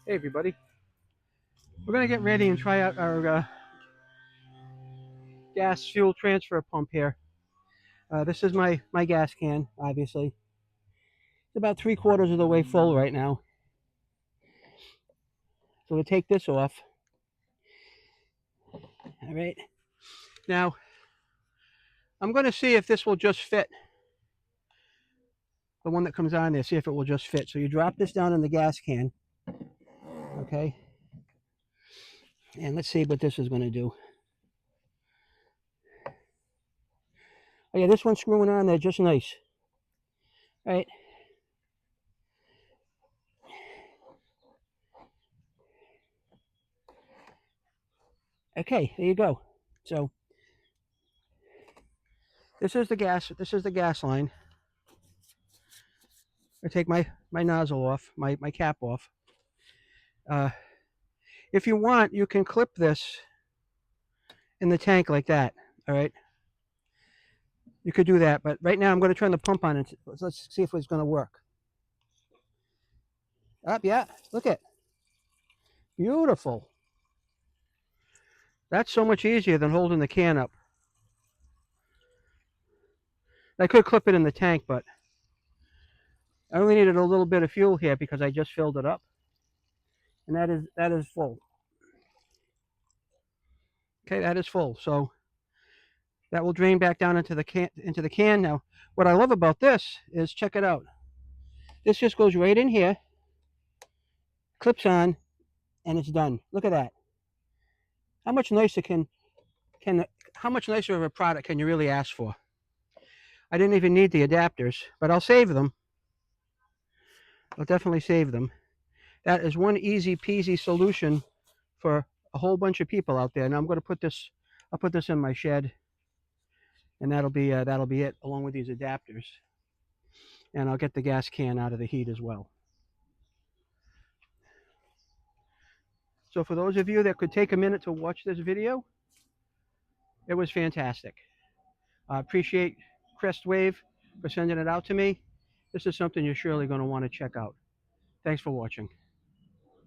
Hey everybody, we're going to get ready and try out our gas fuel transfer pump here. This is my gas can, obviously. It's about 3/4 of the way full right now. So we'll take this off. All right. Now, I'm going to see if this will just fit. The one that comes on there, see if it will just fit. So you drop this down in the gas can. Okay. And let's see what this is going to do. Oh yeah, this one's screwing on there just nice. All right. Okay, there you go. So this is the gas line. I take my nozzle off, my cap off. If you want, you can clip this in the tank like that. All right. You could do that, but right now I'm going to turn the pump on and let's see if it's going to work. Up, yeah. Look at. Beautiful. That's so much easier than holding the can up. I could clip it in the tank, but I only needed a little bit of fuel here because I just filled it up. And that is full. Okay, that is full. So that will drain back down into the can. Now, what I love about this is, check it out. This just goes right in here, clips on, and it's done. Look at that. How much nicer how much nicer of a product can you really ask for? I didn't even need the adapters, but I'll save them. I'll definitely save them. That is one easy peasy solution for a whole bunch of people out there. Now I'm going to put this, I'll put this in my shed, and that'll be it, along with these adapters. And I'll get the gas can out of the heat as well. So for those of you that could take a minute to watch this video, it was fantastic. I appreciate Crestwave for sending it out to me. This is something you're surely going to want to check out. Thanks for watching.